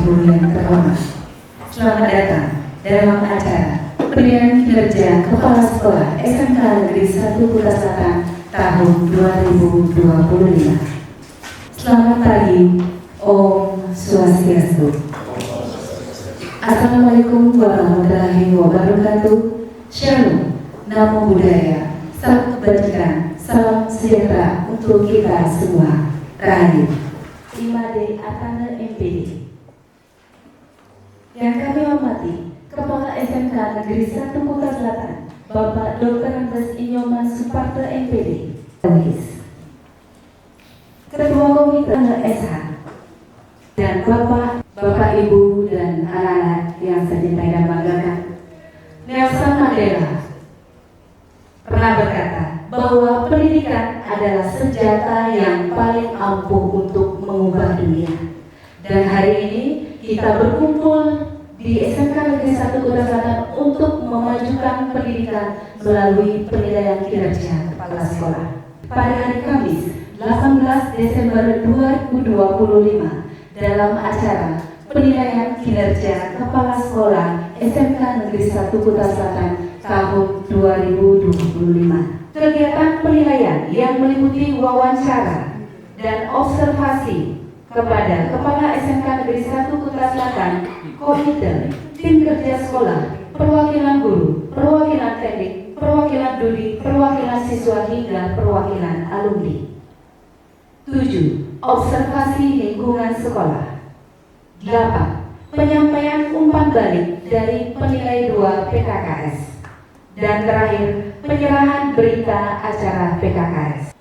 Ibu yang terhormat, selamat datang dalam acara penilaian kinerja Kepala Sekolah SMK Negeri 1 Kuta Selatan tahun 2025. Selamat pagi, Om Swastiastu. Assalamualaikum warahmatullahi wabarakatuh. Shalom, Namo Buddhaya, salam kebajikan, salam sejahtera untuk kita semua. Rahayu, Imade Atana MPD. Yang kami hormati, Kepala SMK Negeri 1 Kuta Selatan, Bapak Dr. Andes Inyoman Suparto MPD. Ketua Komite SH dan Bapak Ibu dan anak-anak yang saya cintai dan banggakan. Nelson Mandela pernah berkata bahwa pendidikan adalah senjata yang paling ampuh untuk mengubah dunia. Dan hari ini kita berkumpul di SMK Negeri 1 Kuta Selatan untuk memajukan pendidikan melalui penilaian kinerja kepala sekolah. Pada hari Kamis 18 Desember 2025 dalam acara penilaian kinerja kepala sekolah SMK Negeri 1 Kuta Selatan tahun 2025. Kegiatan penilaian yang meliputi wawancara dan observasi kepada Kepala SMK Negeri 1 Kuta Selatan, komite, tim kerja sekolah, perwakilan guru, perwakilan teknik, perwakilan dudi, perwakilan siswa hingga perwakilan alumni. 7. Observasi lingkungan sekolah. 8. Penyampaian umpan balik dari penilai 2 PKKS. Dan terakhir, penyerahan berita acara PKKS.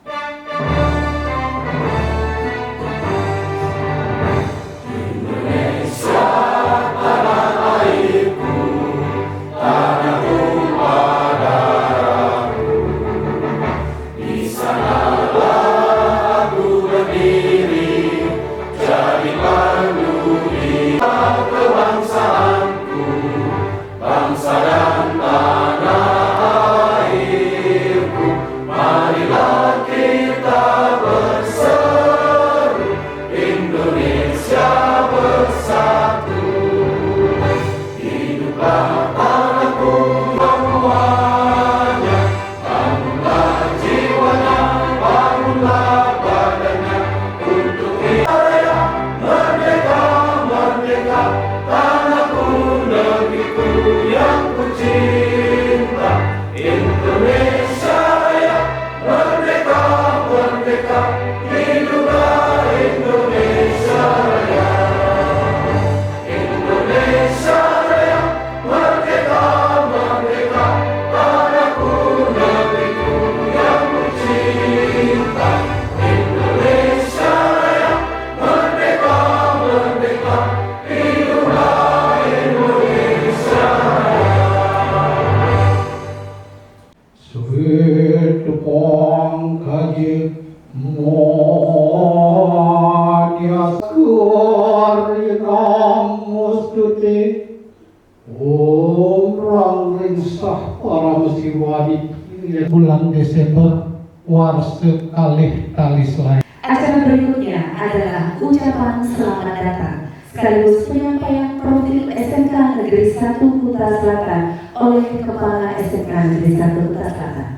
Bulan Desember warse kalih talis lain. Acara berikutnya adalah ucapan selamat datang sekaligus penyampaian profil SMK Negeri 1 Kuta Selatan oleh Kepala SMK Negeri 1 Kuta Selatan.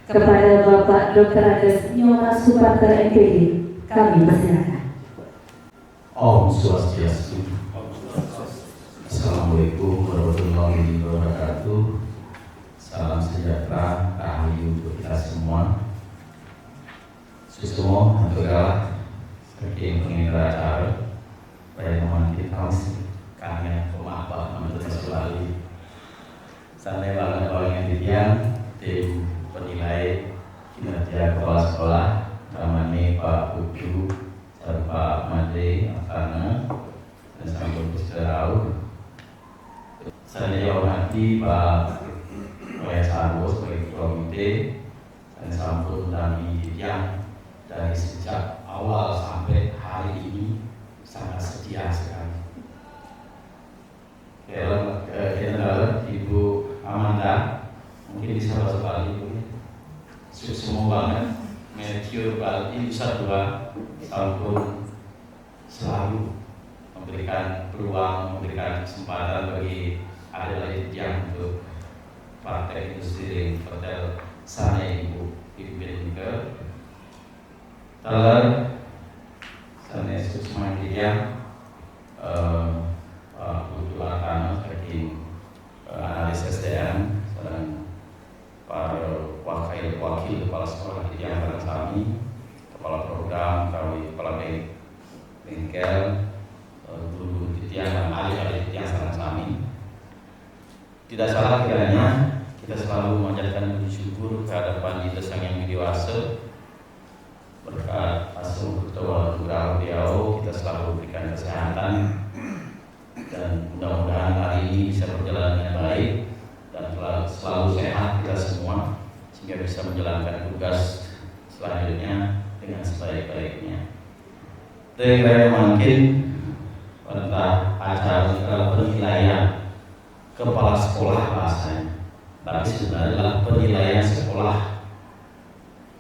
Kepada Bapak Dr. Andes Inyoman Suparto MPD, kami persilakan. Om Swastiastu. Assalamualaikum warahmatullahi wabarakatuh. Salam sejahtera, rahayu untuk kita semua. Susumo, antara sebagai pengingat acara, baik mohon kita kami pemaaf untuk selalu. Sampai banget orang yang didiam, tim penilai kinerja kepala sekolah, namanya Pak Pucu, dan Pak Made Akana, dan sampun berserau. Saya hormati Pak Sarwo sebagai komite dan sampun kami yang dari sejak awal sampai hari ini sangat setia sekali. General Ibu Amanda mungkin bisa bahasa Bali semua banget Matthew Bali Nusa Dua sampun selalu memberikan peluang, memberikan kesempatan bagi adik-adik yang untuk Partai Industri Hotel Sana Ibu pimpin ke Teler Sana Susma Didiang Putu Artano Hakim analis SDM dan para wakil kepala sekolah di antara kami, kepala program kami, kepala bengkel, guru titian dan ahli-ahli titian sarang kami. Tidak salah kiranya kita selalu memanjatkan puji syukur kehadapan kita sang yang dewasa. Berkat asal ketua Guru beliau, kita selalu berikan kesehatan dan mudah-mudahan hari ini bisa berjalan dengan baik dan selalu sehat kita semua sehingga bisa menjalankan tugas selanjutnya dengan sebaik-baiknya. Dengan mungkin pada acara penilaian kepala sekolah bahasanya, tapi sebenarnya adalah penilaian sekolah.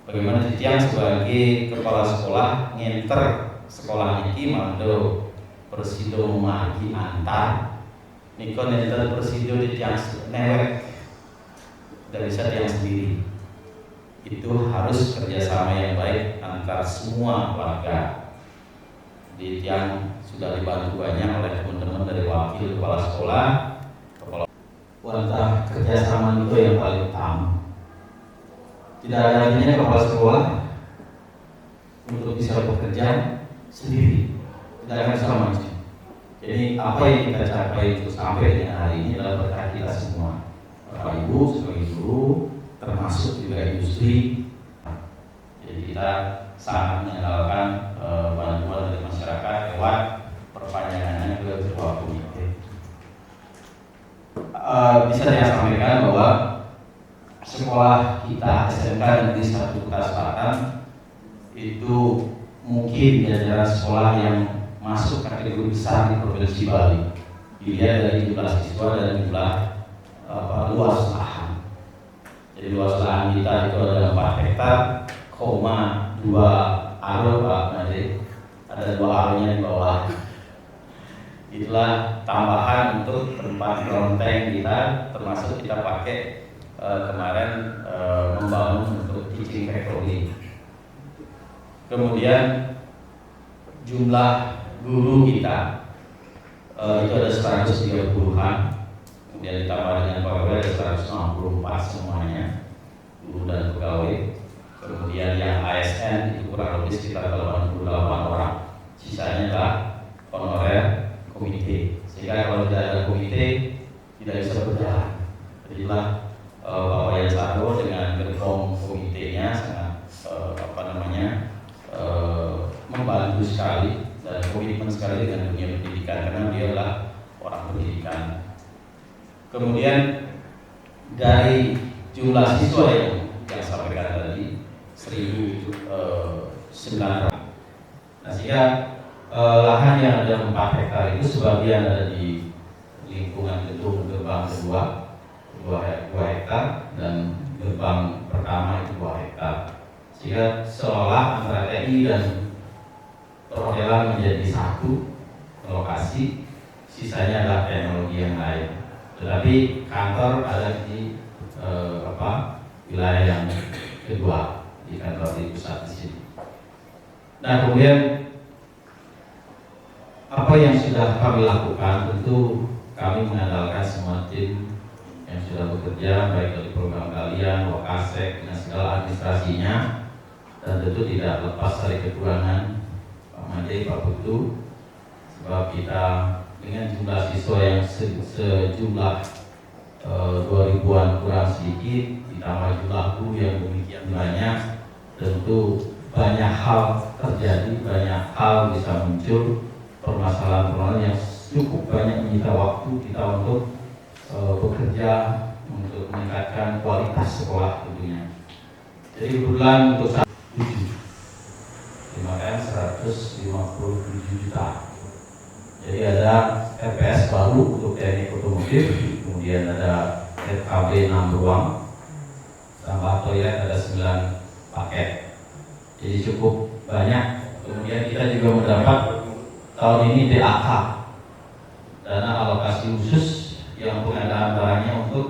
Bagaimana Titiang sebagai kepala sekolah ngenter sekolah ini mando persido magi antar niko ngenter persido Titiang newek dari Titiang sendiri. Itu harus kerjasama yang baik antar semua warga. Titiang sudah dibantu banyak oleh teman-teman dari wakil kepala sekolah. Wantah kerjasama itu yang paling utama. Tidak ada artinya kepala sekolah untuk bisa bekerja sendiri, tidak akan bisa maju. Jadi apa yang kita capai untuk sampai dengan hari ini adalah berkat kita semua, Bapak Ibu sebagai guru, termasuk juga industri. Jadi kita sangat mengandalkan bantuan dari masyarakat lewat perpanjangannya ke ketua komite. Bisa saya sampaikan bahwa sekolah kita SMK Negeri 1 Kuta Selatan itu mungkin jajaran sekolah yang masuk kategori besar di Provinsi Bali. Dilihat dari jumlah siswa dan jumlah luas lahan. Jadi luas lahan kita itu ada 4 hektar, 2 aro Pak Made, ada 2 aronya di bawah. Itulah tambahan untuk tempat kelenteng kita, termasuk kita pakai kemarin membangun untuk teaching factory. Kemudian jumlah guru kita itu ada 130-an, kemudian ditambah dengan pegawai ada 164 semuanya, guru dan pegawai. Kemudian yang ASN itu kurang lebih sekitar 88 orang, sisanya adalah honorer komite. Sehingga kalau tidak ada komite tidak bisa berjalan. Jadilah Bapak Yansardo dengan gerbong komitenya sangat membantu sekali dan komitmen sekali dengan dunia pendidikan karena dia adalah orang pendidikan. Kemudian dari jumlah siswa yang sampaikan tadi 1.900. Nah, sehingga lahan yang ada 4 hektar itu sebagian ada di lingkungan gedung gerbang kedua 2 hektar dan gerbang pertama itu 2 hektar. Sehingga seolah antara TI dan perhotelan menjadi satu lokasi, sisanya adalah teknologi yang lain. Tetapi kantor ada di wilayah yang kedua, di kantor di pusat di sini. Nah, kemudian apa yang sudah kami lakukan, tentu kami mengandalkan semua tim yang sudah bekerja baik dari program kalian, Wakasek dengan segala administrasinya, dan tentu tidak lepas dari kekurangan Pak Made, Pak Putu, sebab kita dengan jumlah siswa yang sejumlah 2000-an kurang sedikit, ditambah jumlah guru yang demikian banyak, tentu banyak hal terjadi, banyak hal bisa muncul, permasalahan-permasalahan yang cukup banyak menyita waktu kita untuk bekerja untuk meningkatkan kualitas sekolah tentunya. Jadi bulan untuk 7 dimakan 157 juta. Jadi ada RPS baru untuk teknik otomotif, kemudian ada FKB 6 ruang, tambah toilet ada 9 paket. Jadi cukup banyak. Kemudian kita juga mendapat tahun ini DAK dana alokasi khusus yang pengadaan barangnya untuk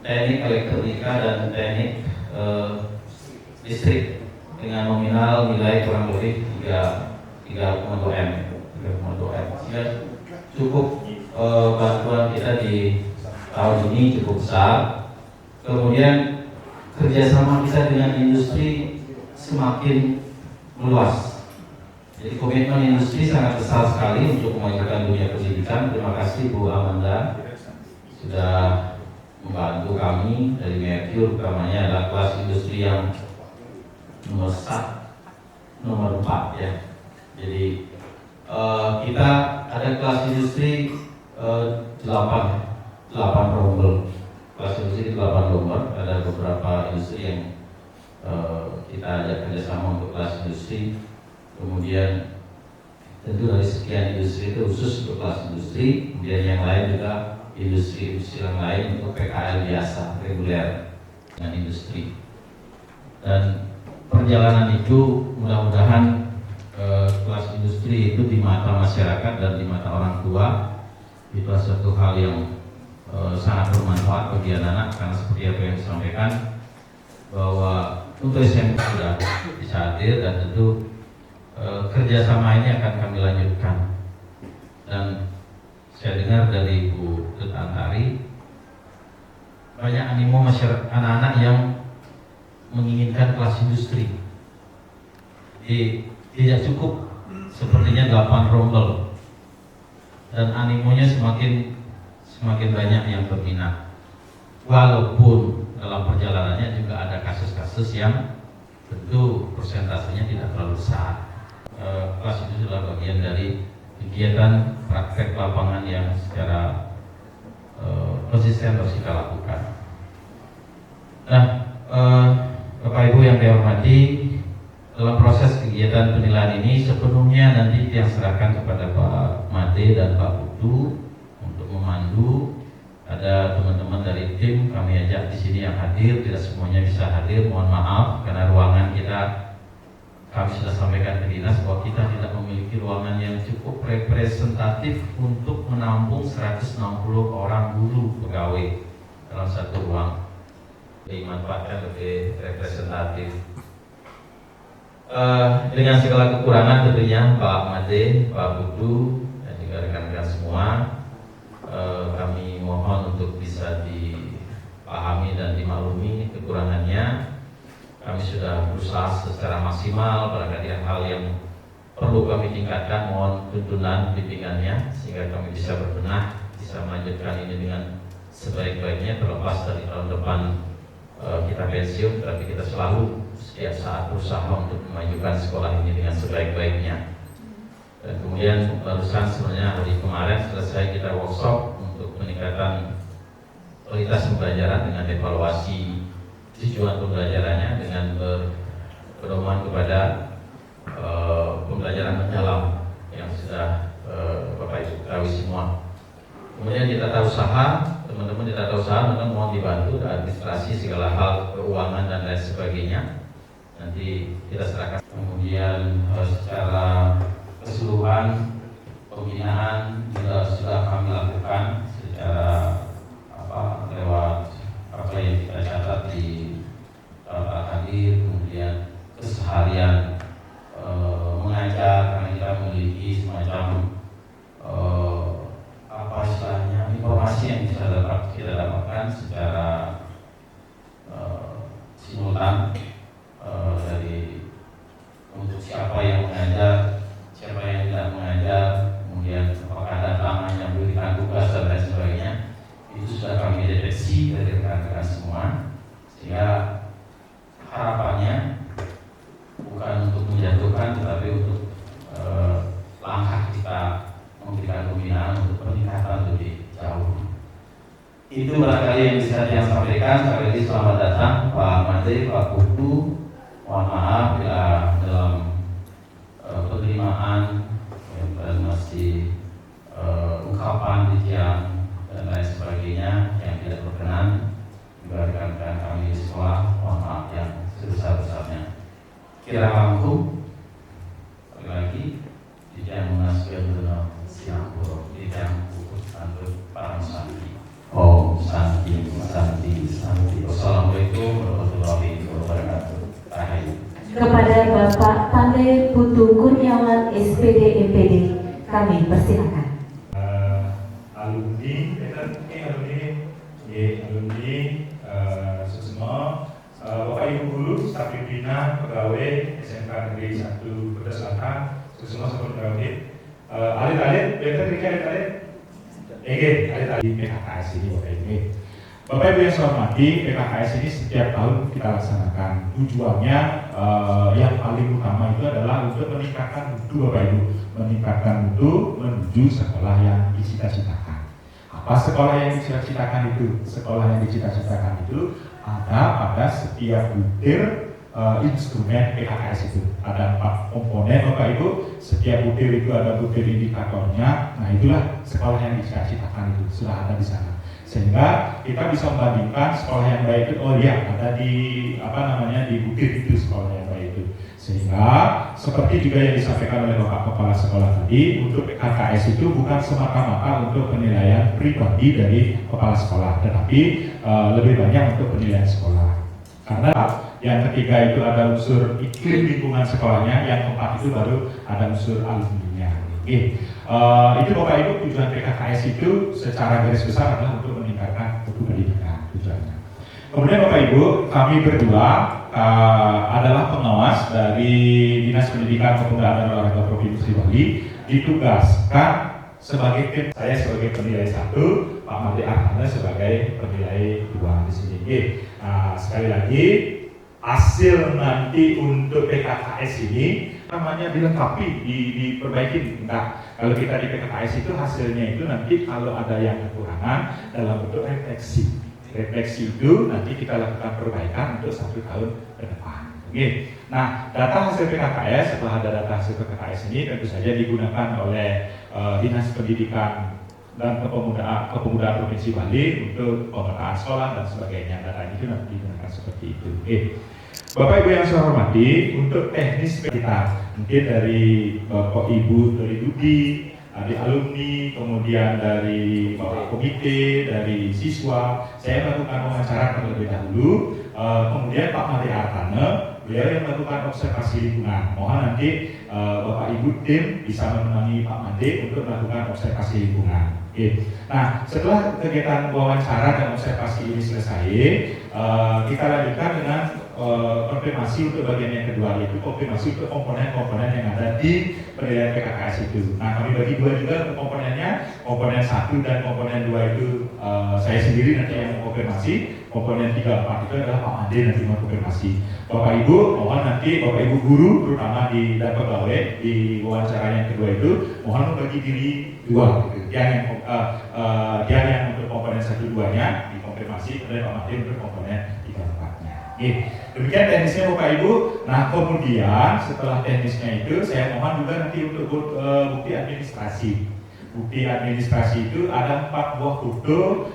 teknik elektronika dan teknik listrik dengan nominal nilai kurang lebih 3,2 M. Sehingga cukup bantuan kita di tahun ini cukup besar. Kemudian kerjasama kita dengan industri semakin meluas. Jadi komitmen industri sangat besar sekali untuk memajukan dunia pendidikan. Terima kasih Bu Amanda sudah membantu kami dari Merkur, utamanya adalah kelas industri yang nomor 4 ya. Jadi kita ada kelas industri 8 rombel. Kelas industri 8 rombel. Ada beberapa industri yang kita ajak kerjasama untuk kelas industri. Kemudian tentu dari sekian industri itu khusus untuk kelas industri. Kemudian yang lain juga industri yang lain untuk PKL biasa reguler dengan industri. Dan perjalanan itu mudah-mudahan kelas industri itu di mata masyarakat dan di mata orang tua itu satu hal yang sangat bermanfaat bagi anak-anak, karena seperti apa yang disampaikan bahwa untuk SMP sudah bisa hadir dan tentu kerjasama ini akan kami lanjutkan. Dan saya dengar dari Bu Antari banyak animo masyarakat anak-anak yang menginginkan kelas industri. Jadi tidak cukup sepertinya 8 rombel dan animonya semakin banyak yang berminat. Walaupun dalam perjalanannya juga ada kasus-kasus yang tentu persentasenya tidak terlalu besar. Kelas itu adalah bagian dari kegiatan praktek lapangan yang secara konsisten harus kita lakukan. Nah, Bapak Ibu yang saya hormati, dalam proses kegiatan penilaian ini sepenuhnya nanti yang serahkan kepada Pak Made dan Pak Putu untuk memandu. Ada teman-teman dari tim kami ajak di sini yang hadir, tidak semuanya bisa hadir, mohon maaf karena ruangan kita kami sudah sampaikan ke dinas bahwa kita tidak memiliki ruangan yang cukup representatif untuk menampung 160 orang guru pegawai dalam satu ruang. Dimanfaatkan lebih representatif. Dengan segala kekurangan tentunya Pak Made, Pak Putu dan juga rekan-rekan semua, kami mohon untuk bisa dipahami dan dimaklumi kekurangannya. Kami sudah berusaha secara maksimal, barangkali hal yang perlu kami tingkatkan, mohon tuntunan bimbingannya sehingga kami bisa berbenah, bisa melanjutkan ini dengan sebaik-baiknya, terlepas dari tahun depan kita pensiun, tapi kita selalu setiap saat berusaha untuk memajukan sekolah ini dengan sebaik-baiknya. Dan kemudian barusan sebenarnya hari kemarin selesai kita workshop untuk peningkatan kualitas pembelajaran dengan evaluasi tujuan pembelajarannya dengan berpedoman kepada pembelajaran mendalam yang sudah Bapak Ibu ketahui semua. Kemudian di tata usaha, teman-teman di tata usaha memang mohon dibantu administrasi segala hal keuangan dan lain sebagainya. Nanti kita serahkan. Kemudian secara keseluruhan pembinaan juga sudah kami lakukan secara lewat apa yang kita catat di hadir, kemudian keseharian mengajar, karena kita memiliki semacam informasi yang bisa kita dapatkan secara simultan dari untuk siapa yang mengajar, siapa yang tidak mengajar, kemudian apakah ada tangan yang memberikan tugas dan lain sebagainya. Itu sudah kami deteksi dari rekan-rekan semua, sehingga harapannya bukan untuk menjatuhkan tetapi untuk langkah kita memberikan pembinaan untuk peningkatan lebih jauh. Itu barangkali yang bisa saya sampaikan. Sekali lagi selamat datang Pak Made, Pak Putu. Mohon maaf bila dalam penerimaan dan masih ungkapan titian dan lain sebagainya yang tidak berkenan juga rekan-rekan kami di sekolah, mohon maaf yang sebesar-besarnya. Kira langsung sekali lagi tidak munasbah dengan Singapura, tidak Kurniawan SPD MPD, kami persilakan. Alumni, alumni semua, Bapak Ibu guru, staf pimpinan, pegawai SMK Negeri 1 Kuta Selatan, semua pegawai, alit-alit, alit-alit PKKS ini Bapak Ibu. Bapak Ibu yang saya hormati, PKKS ini setiap tahun kita laksanakan. Tujuannya yang paling utama itu adalah untuk meningkatkan mutu Bapak Ibu, meningkatkan mutu menuju sekolah yang dicita-citakan. Apa sekolah yang dicita-citakan itu? Sekolah yang dicita-citakan itu ada pada setiap butir instrumen PKKS itu. Ada 4 komponen Bapak Ibu, setiap butir itu ada butir indikatornya. Nah itulah sekolah yang dicita-citakan itu, sudah ada di sana. Sehingga kita bisa membandingkan sekolah yang baik itu, oh iya ada di di butir itu sekolah yang baik itu. Sehingga seperti juga yang disampaikan oleh Bapak Kepala Sekolah tadi, untuk PKKS itu bukan semata-mata untuk penilaian pribadi dari kepala sekolah, tetapi lebih banyak untuk penilaian sekolah. Karena yang ketiga itu ada unsur iklim lingkungan sekolahnya, yang keempat itu baru ada unsur alumninya. Itu Bapak Ibu tujuan PKKS itu secara garis besar adalah untuk meningkatkan mutu pendidikan tujuannya. Kemudian Bapak Ibu, kami berdua adalah pengawas dari Dinas Pendidikan Kepemudaan dan Olahraga Provinsi Bali, ditugaskan sebagai tim, saya sebagai penilai 1, Pak Made Arhana sebagai penilai 2 di sini. Nah, sekali lagi hasil nanti untuk PKKS ini namanya dilengkapi, diperbaiki. Nah, kalau kita di PKKS itu hasilnya itu nanti kalau ada yang kekurangan dalam bentuk refleksi. Refleksi itu nanti kita lakukan perbaikan untuk 1 tahun ke depan. Nah, data hasil PKKS, setelah ada data hasil PKKS ini tentu saja digunakan oleh Dinas Pendidikan dan Kepemudaan Provinsi Bali untuk pemetaan sekolah dan sebagainya. Data itu nanti digunakan seperti itu. Bapak Ibu yang saya hormati, untuk teknis kita mungkin dari Bapak Ibu dari Dudi, dari alumni, kemudian dari Bapak Komite, dari siswa, saya melakukan wawancara terlebih dahulu. Kemudian Pak Made Arhana, beliau yang melakukan observasi lingkungan. Mohon nanti Bapak Ibu tim bisa menemani Pak Made untuk melakukan observasi lingkungan. Nah, setelah kegiatan wawancara dan observasi ini selesai, kita lanjutkan dengan konfirmasi untuk bagian yang kedua, yaitu konfirmasi untuk komponen-komponen yang ada di penilaian PKKS itu. Nah, kami bagi 2 juga untuk komponennya, komponen 1 dan komponen 2 itu saya sendiri nanti yang mengkonfirmasi, komponen 3, 4 itu adalah Pak Made nanti mengkonfirmasi. Bapak Ibu, mohon nanti Bapak Ibu guru, terutama dan pegawai di wawancara yang kedua itu, mohon membagi diri 2, gitu. Dia yang untuk komponen 1-2-nya dikonfirmasi, kemudian Pak Made untuk komponen 3-4-nya. Demikian teknisnya Bapak Ibu. Nah, kemudian setelah teknisnya itu saya mohon juga nanti untuk bukti administrasi. Bukti administrasi itu ada 4 buah foto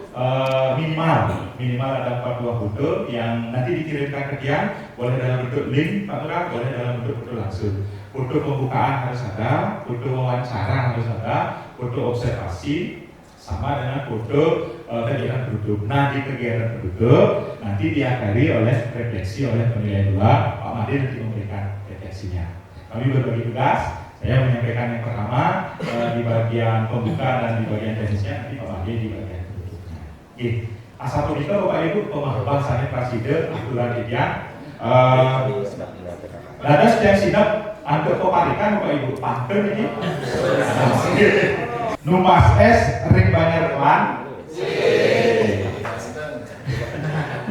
minimal ada 4 buah foto yang nanti dikirimkan ke dia, boleh dalam bentuk link Pak Lurah, boleh dalam bentuk foto langsung. Foto pembukaan harus ada, foto wawancara harus ada, foto observasi, sama dengan foto kegiatan penduduk. Nah, di kegiatan penduduk nanti diakhiri oleh refleksi oleh penilai 2, Pak Made nanti memberikan refleksinya. Kami berbagi tugas, saya menyampaikan yang pertama di bagian pembuka dan di bagian teknisnya, nanti Pak Made di bagian penduduknya. Asal itu Bapak Ibu, pemahaman saya Presiden aturan Didian. Ada setiap sidap untuk keparikan Bapak Ibu, pantun ini. Numas S ring Banjar Kelan,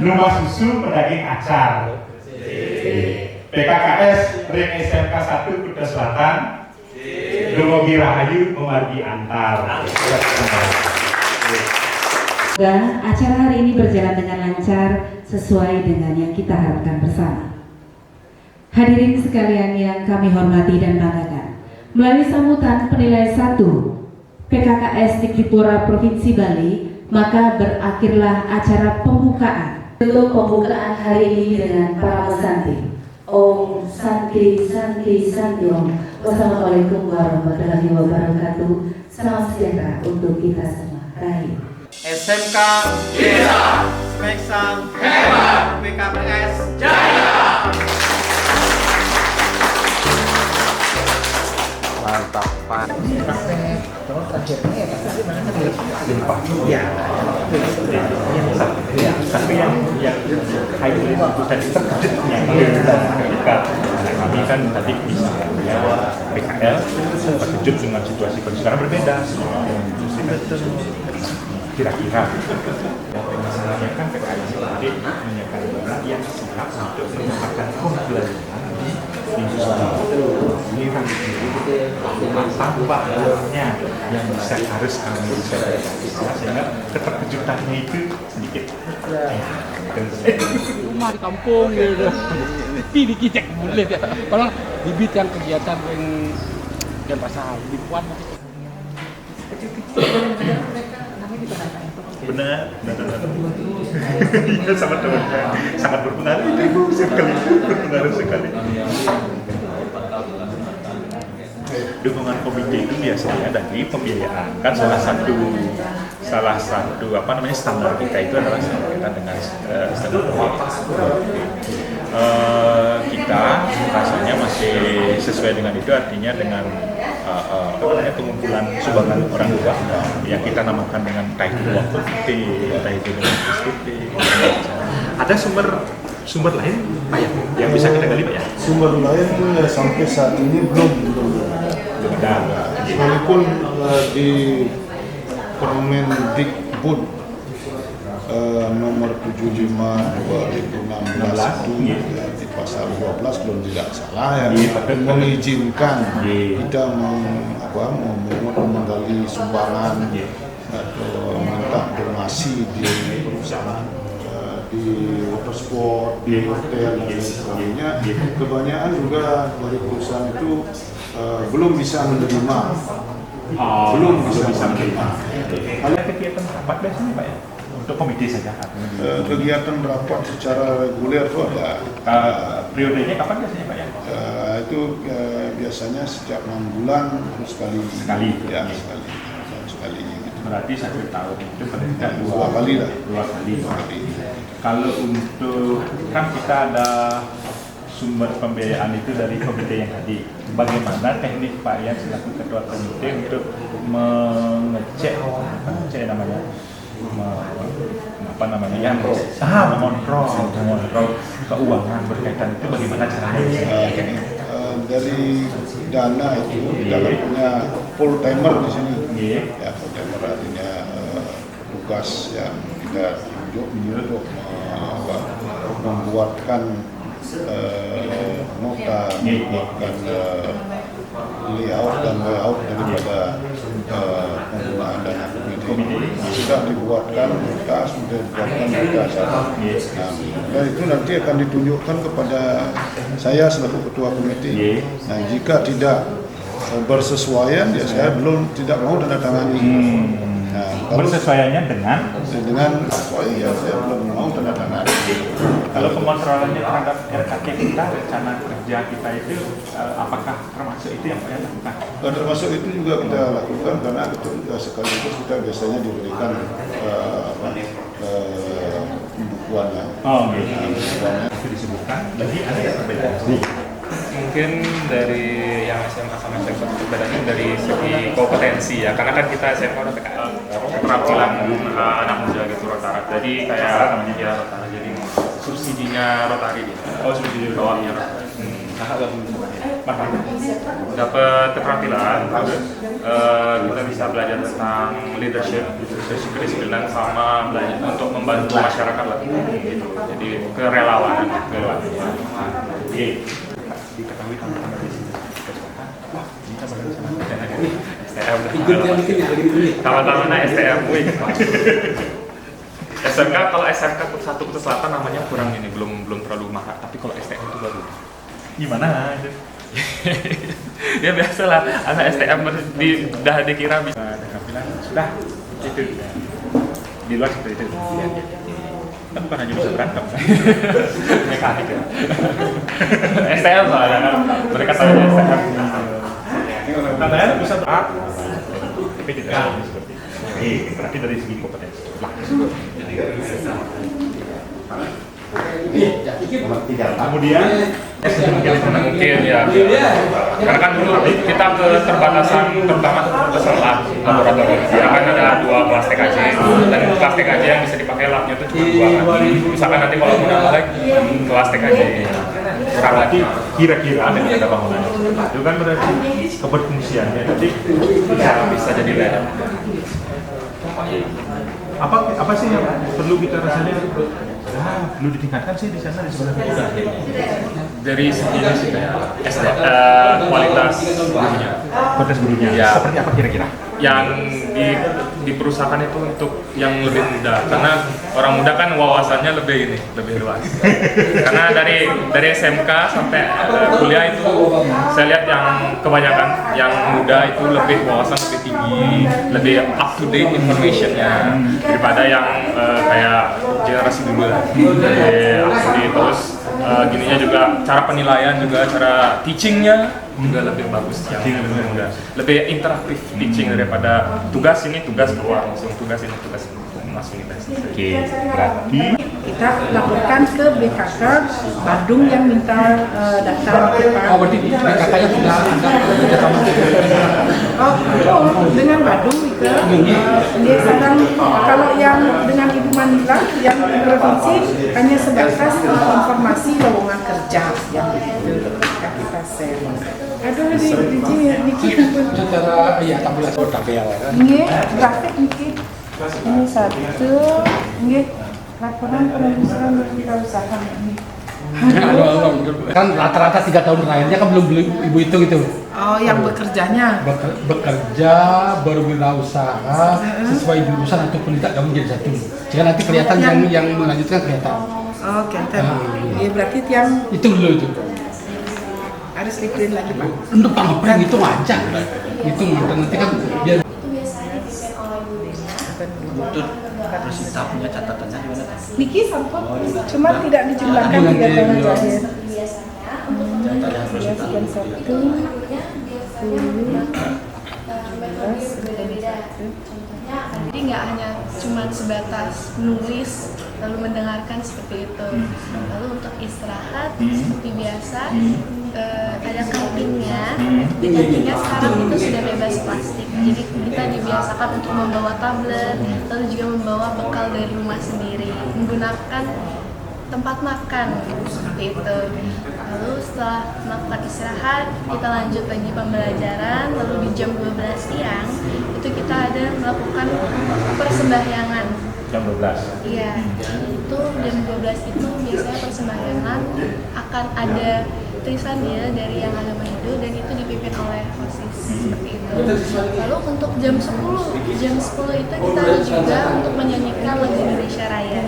Numas susu pedaging acar, PKKS ring SMK 1 Kuta Selatan, Domogi Rahayu Memargi Antar. Acara hari ini berjalan dengan lancar sesuai dengan yang kita harapkan bersama. Hadirin sekalian yang kami hormati dan banggakan, melalui sambutan penilai 1 PKKS Diktipura Provinsi Bali, maka berakhirlah acara pembukaan. Untuk pembukaan hari ini dengan para pesanti. Om Santi Santi Santi Om. Wassalamualaikum warahmatullahi wabarakatuh. Salam sejahtera untuk kita semua. Rahayu. SMK Bisa, Smeksang Hebat, PKKS Jaya. Mantap, Pak. Tapi yang highlight itu tadi terkejutnya kami kan tadi bisa ya PKL terkejut dengan situasi kondisi sekarang berbeda. Kira-kira masalahnya kan PKL sendiri menyiapkan dana yang siap untuk menempatkan pembelajaran di ini kan tanpa dalamnya yang bisa harus kami bisa sehingga keterkejutannya itu sedikit rumah di kampung gitu. Ini dikicek boleh ya. Padahal bibit yang kegiatan yang pasar dibuat benar. Iya sangat berpengaruh itu sekali berpengaruh sekali. Dukungan komite itu biasanya dari pembiayaan kan salah satu apa namanya standar kita itu adalah kita dengan standar pembiayaan. Kita rasanya masih sesuai dengan itu, artinya dengan pengumpulan sumbangan orang tua yang kita namakan dengan entah itu komite, entah itu dengan SPP. Ada sumber lain Pak ya yang bisa kita gali Pak ya? Sumber lain sampai saat ini belum ada. Sekalipun di Permendikbud nomor 75 2016 itu di pasal 12 belum tidak salah ya mengizinkan kita memungut menggali sumbangan atau minta donasi di perusahaan di watersport, di hotel dan sebagainya. Kebanyakan juga dari perusahaan itu belum bisa menerima. Belum bisa menerima. Ada kegiatan rapat biasanya Pak ya? Untuk komite saja? Kegiatan rapat secara reguler itu ada. Periodenya kapan biasanya Pak ya? Itu biasanya setiap 6 bulan sekali. Ya, sekali. Berarti 1 tahun itu paling tidak dua kali. Kalau untuk kan kita ada sumber pembiayaan itu dari komite yang tadi. Bagaimana teknik Pak Yan selaku ketua komite untuk mengecek mengontrol keuangan berkaitan itu bagaimana caranya? Dari dana itu kita punya full timer di sini. Ya, full timer artinya tugas yang kita tunjuk untuk membuatkan nota, membuatkan layout dan layout daripada penggunaan dana komite. Sudah dibuatkan berkas, dan itu nanti akan ditunjukkan kepada saya selaku ketua komite. Nah, jika tidak bersesuaian, ya saya tidak mau tanda tangani. Nah, bersesuaiannya dengan ya saya belum mau tanda tangani. Kalau pengontrolannya terhadap RKK kita, rencana kerja kita itu apakah termasuk itu yang Pak Yan lakukan? Termasuk itu juga kita lakukan karena itu sekaligus kita biasanya diberikan pembukuannya. Itu disebutkan. Jadi ada yang berbeda. Mungkin dari yang SMA sama SMK bedanya dari segi kompetensi ya, karena kan kita SMA udah PKL keterampilan anak muda gitu Rotara, jadi kayak namanya ya Rotara, jadi subsidinya Rotari gitu. Subsidi bawahnya dapat keterampilan, kita bisa belajar tentang leadership kedisiplinan sama belajar untuk membantu masyarakat lah gitu, jadi kerelawanan. Diketahui teman-teman di sini wah kita bersama STM teman-teman STM SMK. Kalau SMK 1 Kota Selatan namanya kurang ini, belum terlalu mahal, tapi kalau STM itu baru gimana itu? Ya biasalah anak STM dah dikira bisa sudah itu di luar seperti itu kan bukan hanya bisa berantem mekanik ya. STM soalnya kan mereka tanya STM katanya bisa tapi tidak seperti itu. Berarti dari segi kompetensi Kemudian mungkin ya karena kan kita keterbatasan terutama kelas laboratorium ya kan ada 2 kelas TKJ dan kelas TKJ yang bisa dipakai labnya itu cuma 2 kan misalkan nanti kalau mau nambah lagi kelas TKJ kurang lagi kira-kira ada bangunan itu kan berarti keberfungsiannya jadi bisa jadi lain apa sih yang perlu kita rasanya perlu ditingkatkan sih di sana di sebelah kita dari segi kualitas gurunya ya, seperti apa kira-kira yang di perusahaan itu untuk yang lebih muda karena orang muda kan wawasannya lebih luas karena dari SMK sampai kuliah itu saya lihat yang kebanyakan yang muda itu lebih wawasan lebih tinggi lebih up to date informationnya daripada yang kayak generasi dulu lah terus gininya juga cara penilaian juga cara teachingnya juga lebih bagus yang lebih mudah lebih interaktif teaching daripada tugas ini tugas keluar langsung tugas ini masuk universitas. Oke, berarti kita laporkan ke BKK Bandung yang minta daftar berarti BKK-nya sudah ada kerjasama dengan Bandung itu dia sedang kalau yang dengan Ibu Manila yang provinsi hanya sebatas informasi lowongan kerja yang kita share. Aduh Niki secara tabulasi tabel ini grafik Niki ini satu ini laporan penelusuran wirausaha ini. Kan rata-rata 3 tahun terakhirnya kan belum ibu hitung itu. Oh, yang bekerjanya? Bekerja, baru wirausaha, sesuai jurusan ataupun tidak gabung jadi satu. Jika nanti kelihatan yang melanjutkan kelihatan. Oh, kelihatan. Iya berarti yang itu dulu itu. Harus diprint lagi Pak. Untuk pengepren itu aja. Itu nanti kan biar. Terus kita punya catatannya gimana? Niki sampel, cuma tidak dijumlahkan 3 tahun terakhir. Catatannya harus kita. Jadi nggak hanya cuma sebatas nulis lalu mendengarkan seperti itu. Lalu untuk istirahat seperti biasa ada kantinnya. Di kantinnya sekarang itu sudah bebas plastik. Jadi kita dibiasakan untuk membawa tablet, lalu juga membawa bekal dari rumah sendiri, menggunakan tempat makan seperti itu. Lalu setelah melakukan istirahat, kita lanjut lagi pembelajaran. Lalu di jam 12 siang itu kita ada melakukan persembahyangan. Jam 12? Iya, itu jam 12 itu biasanya persembahyangan akan ada tulisan ya dari yang agama Hindu dan itu dipimpin oleh OSIS seperti itu. Lalu untuk jam 10 itu kita ada juga untuk menyanyikan lagu Indonesia Raya.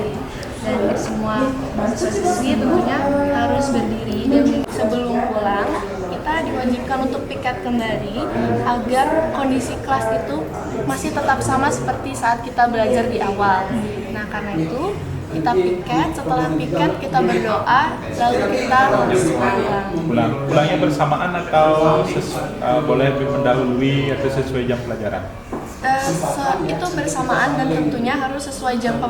Dan semua siswi tentunya harus berdiri dan sebelum pulang kita diwajibkan untuk piket kembali agar kondisi kelas itu masih tetap sama seperti saat kita belajar di awal. Nah karena itu kita piket, setelah piket kita berdoa lalu kita pulang. Pulangnya bersamaan atau boleh mendahului atau sesuai jam pelajaran? Itu bersamaan dan tentunya harus sesuai jam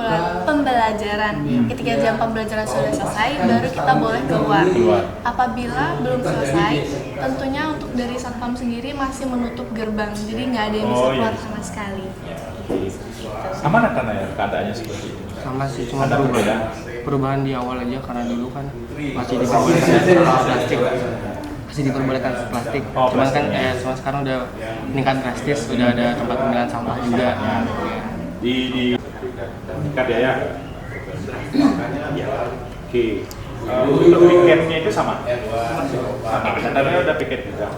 pembelajaran. Ketika jam pembelajaran sudah selesai, baru kita boleh keluar. Apabila belum selesai, tentunya untuk dari satpam sendiri masih menutup gerbang, jadi nggak ada yang bisa keluar sama sekali. Aman kan ya keadaannya seperti itu? Sama sih, cuma perubahan di awal aja karena dulu kan masih diperbolehkan plastik. Masih diperbolehkan plastik. Cuman kan cuma sekarang udah meningkat drastis, udah ada tempat pemilihan sampah juga. Di tingkat ya. Oke. Untuk piketnya itu sama. Sebenarnya udah piket juga.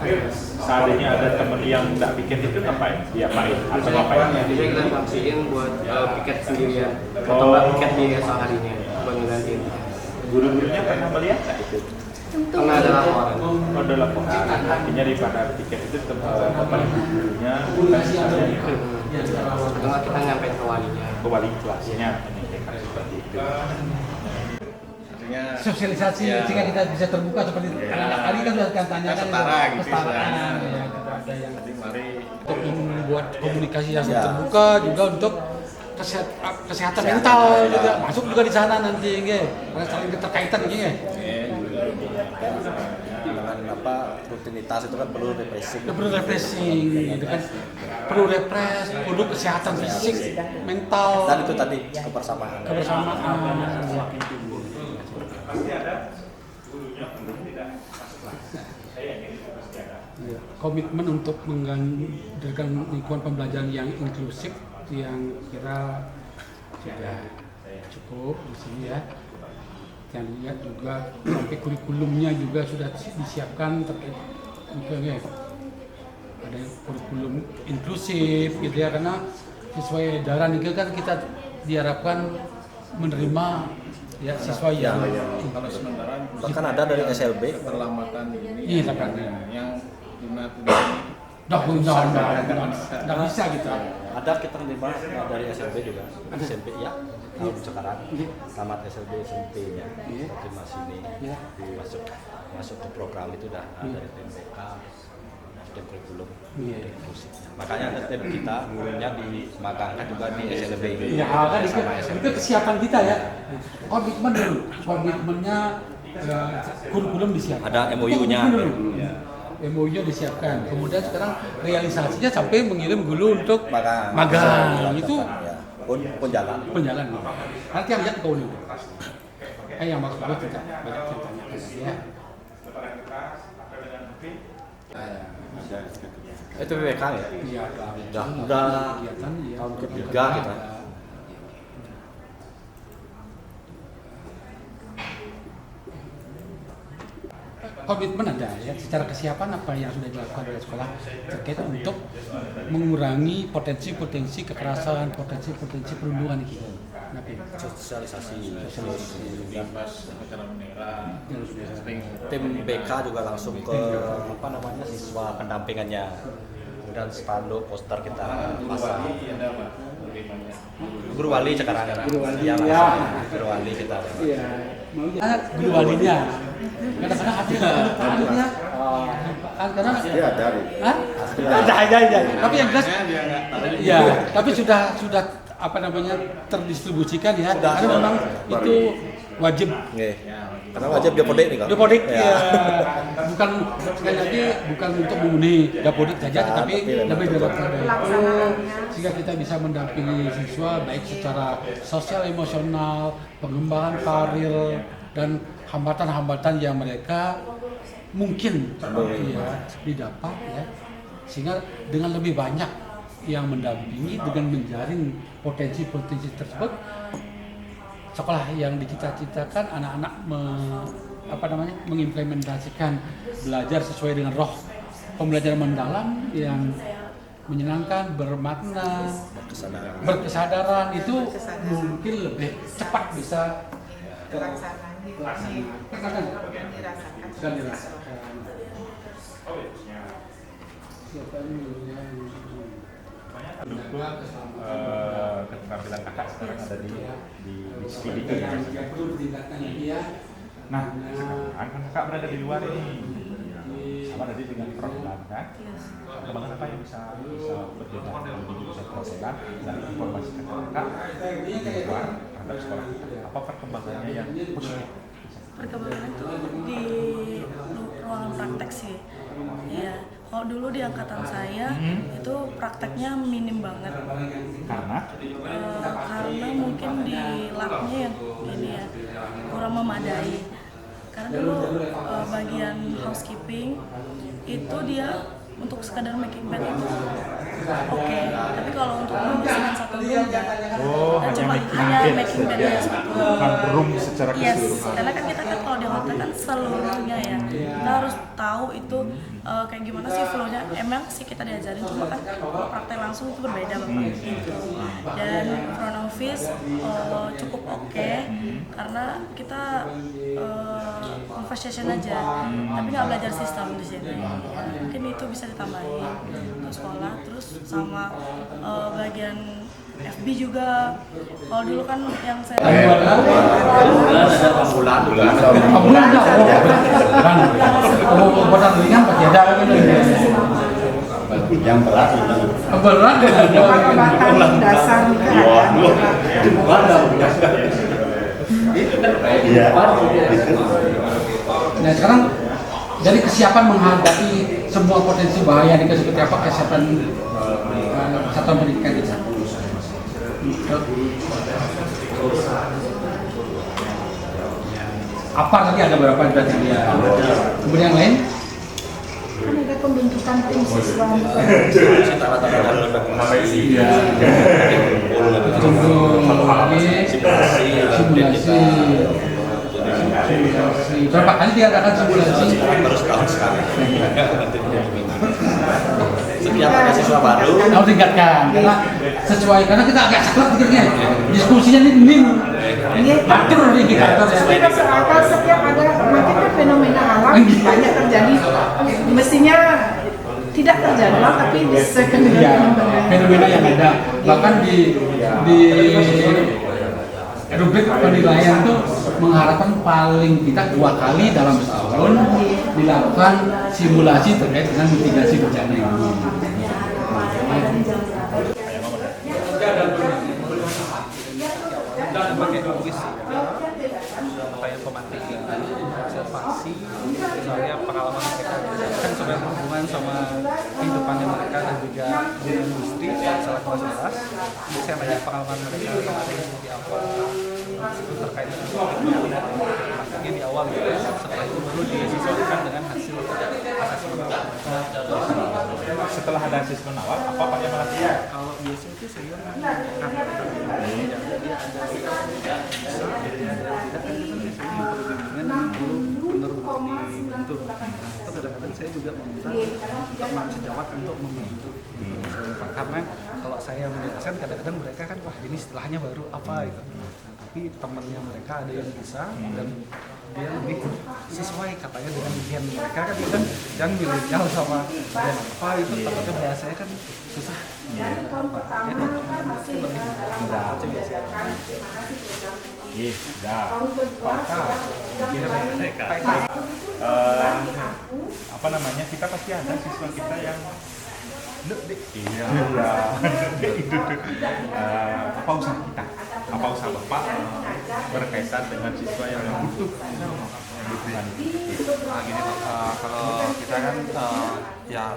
Seandainya ada temen yang nggak piket itu ngapain? Diapain? Atau ngapain? Biasanya kita fungsiin buat piket sendirian. Atau nggak piket di esok harinya buat ngegantiin. Guru-gurunya pernah melihat nggak itu? Karena ada laporan. Ada laporan. Artinya daripada tiket itu kepada gurunya itu. Karena kita nyampein ke walinya. Ke wali kelasnya seperti itu. Sosialisasi jika kita bisa terbuka seperti hari kan sudah kan tanya kan kesetaraan ya ada yang untuk membuat komunikasi yang terbuka juga untuk kesehatan mental juga masuk juga di sana nanti, nggih. Karena saling keterkaitan nggih. Dengan rutinitas itu kan perlu refreshing. Perlu refreshing, gitu kan. Perlu refresh, perlu kesehatan fisik, mental. Dan itu tadi kebersamaan. Komitmen untuk menggandakan lingkungan pembelajaran yang inklusif yang kira sudah cukup di sini ya. Yang lihat juga sampai kurikulumnya juga sudah disiapkan terkait ya. Ada kurikulum inklusif gitu ya, karena sesuai edaran itu kan kita diharapkan menerima ya siswa yang kalau sementara bahkan ada dari SLB perlambatan ini iya, yang nggak bisa gitu. Ada kita terima dari SLB juga, SMP ya, tahun sekarang tamat SLB SMP-nya, terima sini, masuk ke program itu dah dari TMBK dan kurikulum inklusifnya. Makanya ada tim kita gurunya dimagangkan juga di SLB. Ya kan itu kesiapan kita ya. Komitmen dulu, komitmennya kurikulum disiapkan. Ada MOU-nya. MOU-nya disiapkan. Kemudian sekarang realisasinya sampai mengirim guru untuk magang. Itu pun jalan. Nanti yang lihat kau nih. Yang maksud gue tidak banyak yang tanyakan ya. Itu PPK ya? Iya. Udah tahun ketiga kita. Komitmen ada ya, secara kesiapan apa yang sudah dilakukan oleh sekolah terkait untuk mengurangi potensi-potensi kekerasan, potensi-potensi perundungan itu. Sosialisasi. Tim BK juga langsung ke siswa pendampingannya. Kemudian spanduk, poster kita pasang. Guru wali sekarang guru wali kita. Iya. Guru walinya. Kadang-kadang ada karena ada. Tapi yang jelas ya, tapi sudah terdistribusikan ya. Karena memang itu wajib. Karena wajib Dapodik nih, Kak. Dapodik ya. Bukan sekali lagi bukan untuk memenuhi Dapodik saja, tetapi lebih dari itu sehingga kita bisa mendampingi siswa baik secara sosial, emosional, pengembangan karir dan hambatan-hambatan yang mereka mungkin didapat ya, sehingga dengan lebih banyak yang mendampingi dengan menjaring potensi-potensi tersebut, sekolah yang dicita-citakan anak-anak mengimplementasikan belajar sesuai dengan roh pembelajaran mendalam yang menyenangkan, bermakna, berkesadaran itu mungkin lebih cepat bisa dirasakan. Keterampilan kakak sekarang ada di PDI. Nah, sekarang kakak berada di luar ini, sama tadi dengan program kan? Kembangan apa yang bisa berjalan di program dan informasi ke kakak di luar terhadap sekolah? Apa perkembangannya yang positif? Perkembangan itu di ruangan praktek sih. Iya. Kalau dulu di angkatan saya itu prakteknya minim banget. Karena mungkin di labnya yang gini ya kurang memadai. Karena dulu bagian housekeeping itu dia untuk sekadar making bed itu oke. Tapi kalau untuk membersihkan satu room hanya making bed ya satu. Bukan room secara keseluruhan. Karena kan kita kalau di hotel kan seluruhnya ya. Kita harus tahu itu kayak gimana sih flow-nya. Emang sih kita diajarin, cuma kan praktek langsung itu berbeda banget gitu. Dan front office cukup oke karena kita conversation aja, tapi nggak belajar sistem di sini. Mungkin itu bisa ditambahin untuk sekolah. Terus sama bagian FB juga. Kalau dulu kan yang saya bulan ringan pasti ada. yang berat itu. Berat Obat-obatan dasar itu ada. Iya. Nah sekarang dari kesiapan menghadapi semua potensi bahaya ini seperti apa kesehatan satuan pendidikan kita? Apa tadi ada berapa berarti dia? Kemudian yang lain? Kan ada pembentukan tim siswa. Simulasi. Berapa kali diadakan simulasi? Baru setahun sekali. Setiap ada siswa baru. Harus tingkatkan karena sesuai karena kita agak saklek pikirnya. Diskusinya ini atur indikator ya. Kita seakan setiap ada makin kan fenomena alam banyak terjadi. Mestinya tidak terjadwal tapi disesuaikan dengan fenomena yang ada. Bahkan di rubrik penilaian itu mengharapkan paling tidak 2 kali dalam setahun dilakukan simulasi terkait dengan mitigasi bencana ini. Pakai puisi, upaya pemantik, observasi, misalnya pengalaman mereka kan sudah berhubungan sama kehidupannya mereka dan juga di industri salah kelas 11. Saya nanya pengalaman mereka kemarin di awal itu terkait dengan mantiknya di awal gitu. Setelah itu baru disesuaikan dengan hasil asesmen. Setelah ada asesmen awal, apa Pak yang melakukan? Kalau biasa itu saya kadang-kadang saya juga meminta teman sejawat untuk membantu karena kalau saya menjelaskan kadang-kadang mereka kan wah ini istilahnya baru apa gitu, tapi temannya mereka ada yang bisa dan dia lebih sesuai katanya dengan gen mereka kan itu kan milenial sama gen apa itu takutnya bahasanya kan susah Apa namanya, kita pasti ada siswa kita yang apa usaha kita, apa usaha Bapak berkaitan dengan siswa yang butuh gini Pak, kalau kita kan ya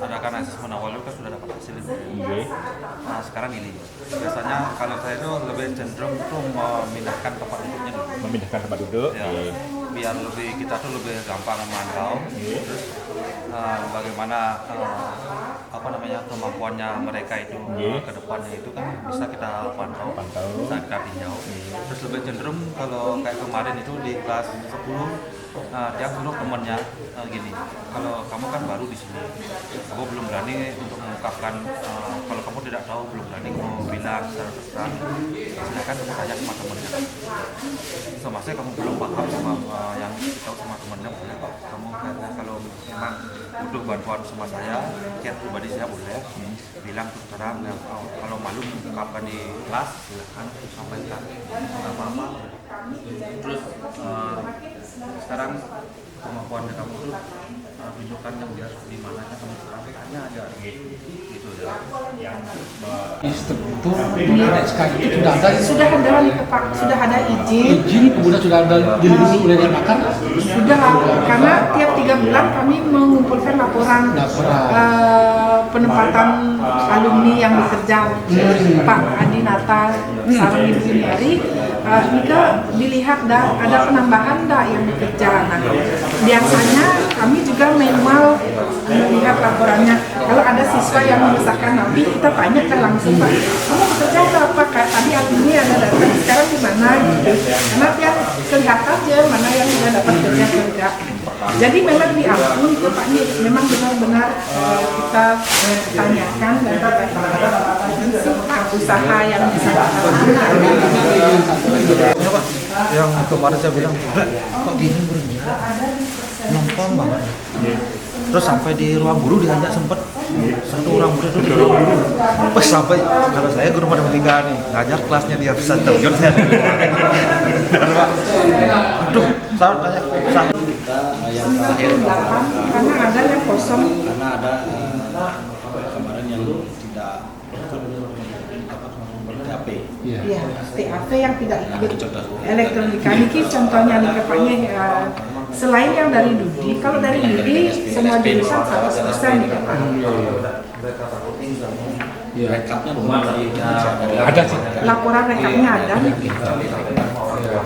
adakan asesmen awal itu kan sudah dapat hasil itu. Nah sekarang ini biasanya kalau saya itu lebih cenderung itu memindahkan tempat duduknya dulu. Memindahkan tempat duduk ya, biar lebih kita tuh lebih gampang memantau. Terus bagaimana apa namanya kemampuannya mereka itu ke depannya itu kan bisa kita pantau, bisa kita tinjau. Terus lebih cenderung kalau kayak kemarin itu di kelas 10 dia suruh temannya gini, kalau kamu kan baru di sini, kamu belum berani untuk mengungkapkan, kalau kamu tidak tahu belum berani kamu bilang secara terus terang, silakan kamu tanya sama temannya. Sama saya kamu belum paham sama yang tahu sama temannya, boleh Pak. Kamu kayaknya kalau memang butuh bantuan sama saya, chat pribadi saya boleh, bilang terus terang. Kalau malu mengungkapkan di kelas, silakan sampaikan, nggak apa-apa. Terus sekarang kemampuan kamu tuh tunjukkan yang biar di mananya kamu prakteknya aja gitu ya. Yang instruktur SK itu sudah ada izin kemudian sudah ada dilindungi oleh diapakan sudah, karena tiap 3 bulan kami mengumpulkan laporan penempatan alumni yang bekerja. Pak Adi Nata sarang Ibu Yuniari Nika dilihat ada penambahan yang bekerja. Nah, biasanya kami juga manual melihat laporannya. Kalau ada siswa yang mengesahkan nanti kita tanyakan langsung, Pak, kamu bekerja apa? Kayak tadi alumni ada datang, sekarang di mana gitu. Karena yang kelihatan aja mana yang sudah dapat kerja. Jadi memang diakui itu Pak, ini memang benar-benar kita tanyakan dan kita usaha yang bisa kita lakukan. yang kemarin saya bilang, kok gini gurunya? Nonton banget. Terus sampai di ruang guru diajak sempet satu orang muda itu di ruang guru. Pas sampai kalau saya guru matematika nih ngajar kelasnya dia bisa terjun saya. Aduh, saya tanya Kita yang terakhir karena ada yang kosong. karena ada TAV yang tidak ikut elektronika. Niki contohnya nih Paknya, selain yang dari Dudi, kalau dari Dudi semua jurusan 100% nih Pak. Ya, rekapnya Ada sih. Laporan rekapnya ada.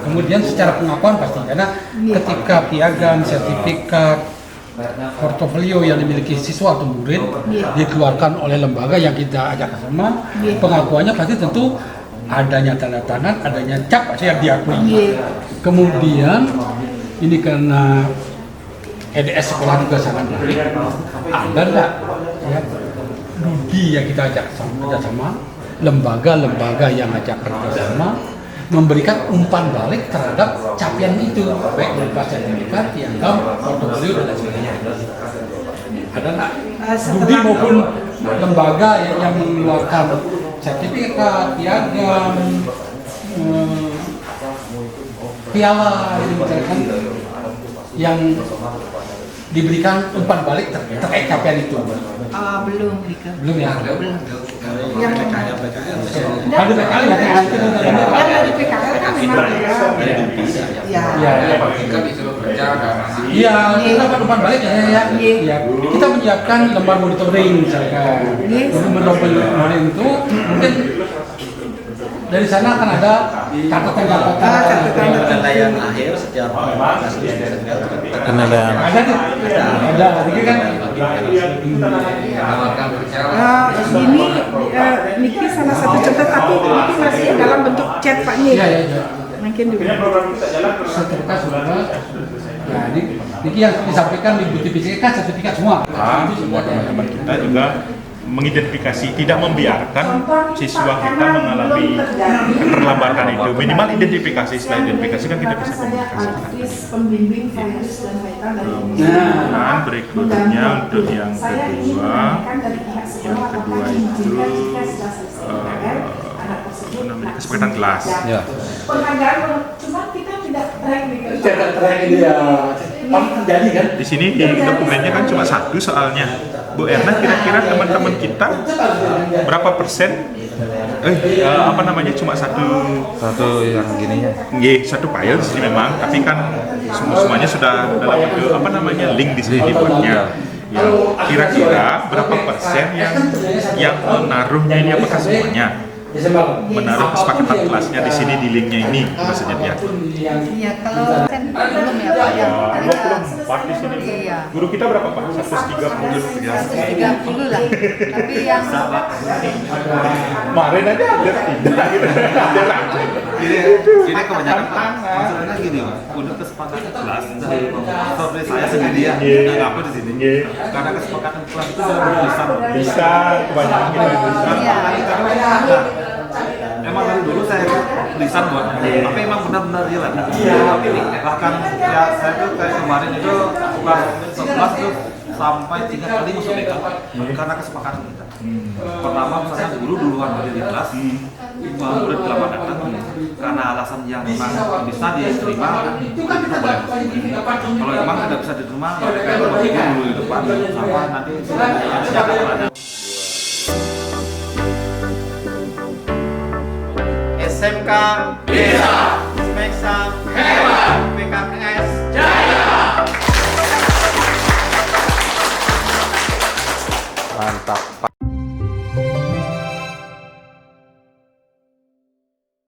Kemudian secara pengakuan pasti, karena ketika piagam, sertifikat, portofolio yang dimiliki siswa atau murid dikeluarkan oleh lembaga yang kita ajak sama, pengakuannya pasti tentu adanya tanda tangan, adanya cap pasti yang diakui. Kemudian ini karena EDS sekolah juga sangat baik, ada nggak ya, Dudi yang kita ajak sama, lembaga-lembaga yang ajak kerjasama memberikan umpan balik terhadap capaian itu, baik berupa sertifikat, piagam, portofolio dan lain sebagainya. Ada nggak Dudi maupun lembaga yang mengeluarkan sertifikat, piagam, piala yang diberikan umpan balik terkait capaian itu? Belum, Dika. Belum ya? Belum. Yang ada PKL ya? Yang dari PKL kan memang Iya, kita dapat umpan balik ya. Kita menyiapkan lembar monitoring misalkan. Untuk monitoring itu mungkin dari sana akan ada catatan-catatan penilaian akhir setiap penilaian ada ini kan ini Niki salah satu contoh, tapi Niki masih dalam bentuk chat Pak Nih. Mungkin dulu. Sertifikat sudah. Nah, ini yang disampaikan di BTPC kan sertifikat semua. Semua teman-teman kita juga mengidentifikasi, tidak membiarkan siswa kita mengalami keterlambatan itu. Minimal identifikasi, setelah identifikasi kan kita bisa komunikasikan. Pembimbing Fairus dan Faita dari Dan berikutnya untuk yang kedua itu kesepakatan kelas. Ya. Penghargaan, cuma kita tidak track ini ya. Terjadi kan? Di sini di dokumennya kan cuma satu soalnya. Bu Erna, kira-kira teman-teman kita berapa persen? Cuma satu yang gininya. Satu file sih memang, tapi kan semuanya sudah dalam bentuk link di sini dibuatnya. Ya, kira-kira berapa persen yang menaruhnya ini, apakah semuanya? Menaruh kesepakatan kelasnya di sini di linknya ini maksudnya dia. Iya, kalau kan belum ya Pak ya. 24 di sini. Iya. Guru kita berapa Pak? 130 lah. Tapi yang kemarin aja ada tidak gitu. Ini kebanyakan maksudnya gini Pak, untuk kesepakatan kelas dari saya sendiri ya, nggak apa di sini. Karena kesepakatan kelas itu bisa kebanyakan emang dari dulu saya tulisan buat, tapi emang benar-benar jalan. Bahkan ya saya tuh kayak kemarin itu kelas 11 tuh sampai 3 kali masuk BK karena kesepakatan kita. Pertama misalnya guru duluan di kelas, murid lama datang karena alasan yang memang bisa diterima, kita boleh. Kalau memang tidak bisa diterima, mereka itu masih dulu di depan sama nanti jaga ada. SMK bisa, SMEKSA hebat, PKKS jaya. Mantap.